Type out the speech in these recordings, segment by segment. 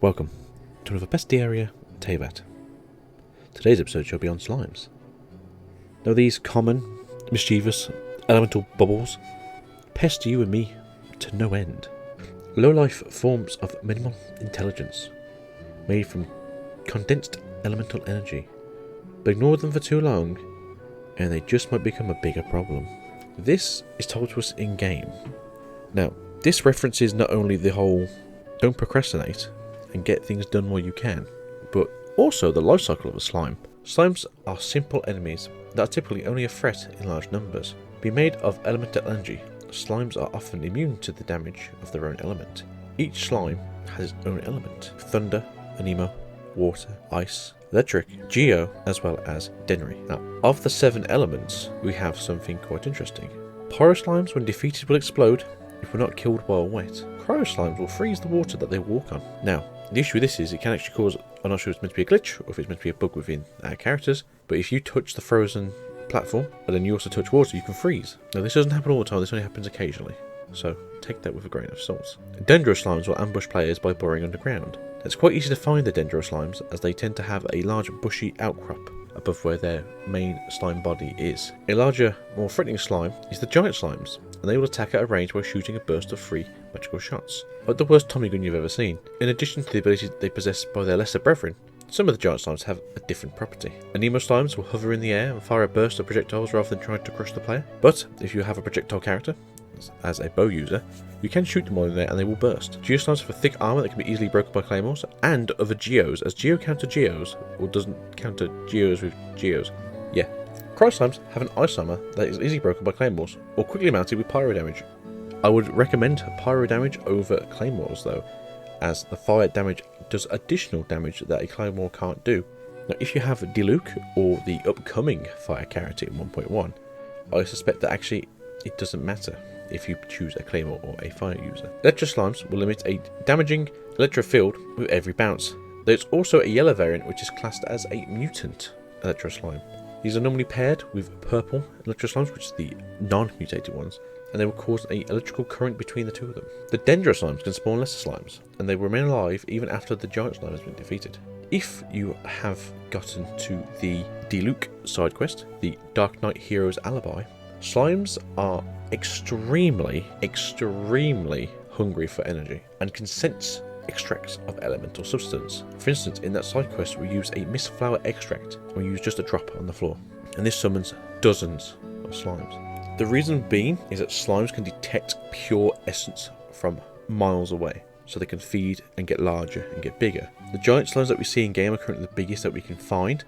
Welcome to another Bestiary Teyvat. Today's episode shall be on slimes. Now these common, mischievous, elemental bubbles pester you and me to no end. Low-life forms of minimal intelligence, made from condensed elemental energy. But ignore them for too long, and they just might become a bigger problem. This is told to us in-game. Now, this references not only the whole don't procrastinate and get things done while you can, but also the life cycle of a slime. Slimes are simple enemies that are typically only a threat in large numbers. Being made of elemental energy, slimes are often immune to the damage of their own element. Each slime has its own element: thunder, anemo, water, ice, electric, geo, as well as dendry. Now, of the 7 elements, we have something quite interesting. Pyro slimes, when defeated, will explode if we're not killed while wet. Cryo slimes will freeze the water that they walk on. Now, the issue with this is it can actually cause, I'm not sure if it's meant to be a glitch or if it's meant to be a bug within our characters, but if you touch the frozen platform and then you also touch water, you can freeze. Now, this doesn't happen all the time, this only happens occasionally, so take that with a grain of salt. Dendro slimes will ambush players by burrowing underground. It's quite easy to find the dendro slimes, as they tend to have a large bushy outcrop above where their main slime body is. A larger, more threatening slime is the giant slimes, and they will attack at a range by shooting a burst of 3 magical shots, like the worst Tommy gun you've ever seen. In addition to the ability they possess by their lesser brethren, some of the giant slimes have a different property. Anemo slimes will hover in the air and fire a burst of projectiles rather than trying to crush the player, but if you have a projectile character, as a bow user, you can shoot them while in there and they will burst. Geoslimes have a thick armour that can be easily broken by claymores, and other geos, as geo counter geos, or doesn't counter geos with geos. Yeah. Cryoslimes have an ice armour that is easily broken by claymores, or quickly mounted with pyro damage. I would recommend pyro damage over claymores though, as the fire damage does additional damage that a claymore can't do. Now, if you have Diluc or the upcoming fire character in 1.1, I suspect that actually it doesn't matter if you choose a claymore or a fire user. Electro slimes will limit a damaging electro field with every bounce. There's also a yellow variant which is classed as a mutant electro slime. These are normally paired with purple electro slimes, which is the non-mutated ones, and they will cause an electrical current between the two of them. The dendro slimes can spawn lesser slimes, and they will remain alive even after the giant slime has been defeated. If you have gotten to the Diluc side quest, the Dark Knight Hero's Alibi, slimes are extremely hungry for energy and can sense extracts of elemental substance. For instance, in that side quest we use a mist flower extract and we use just a drop on the floor, and this summons dozens of slimes. The reason being is that slimes can detect pure essence from miles away, so they can feed and get larger and get bigger. The giant slimes that we see in game are currently the biggest that we can find,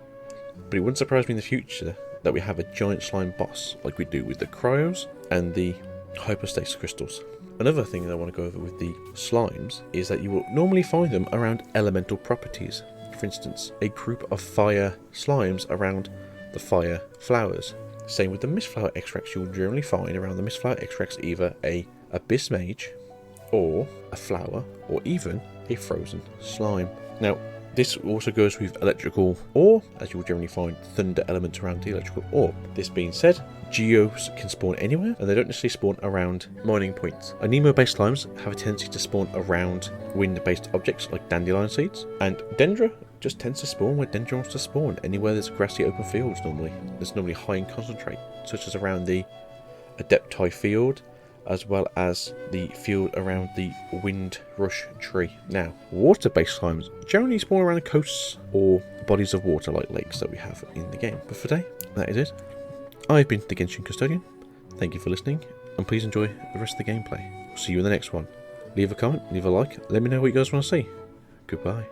but it wouldn't surprise me in the future that we have a giant slime boss like we do with the cryos and the hypostasis crystals. Another thing that I want to go over with the slimes is that you will normally find them around elemental properties. For instance, a group of fire slimes around the fire flowers. Same with the mist flower extracts. You'll generally find around the mist flower extracts either a abyss mage or a flower or even a frozen slime. Now, this also goes with electrical ore, as you will generally find thunder elements around the electrical ore. This being said, geos can spawn anywhere, and they don't necessarily spawn around mining points. Anemo-based slimes have a tendency to spawn around wind-based objects like dandelion seeds, and dendra just tends to spawn where dendra wants to spawn, anywhere there's grassy open fields normally. There's normally high in concentrate, such as around the Adepti field, as well as the field around the wind rush tree. Now, water-based slimes generally spawn around the coasts or bodies of water like lakes that we have in the game. But for today, that is it. I've been the Genshin Custodian. Thank you for listening, and please enjoy the rest of the gameplay. See you in the next one. Leave a comment, leave a like, let me know what you guys want to see. Goodbye.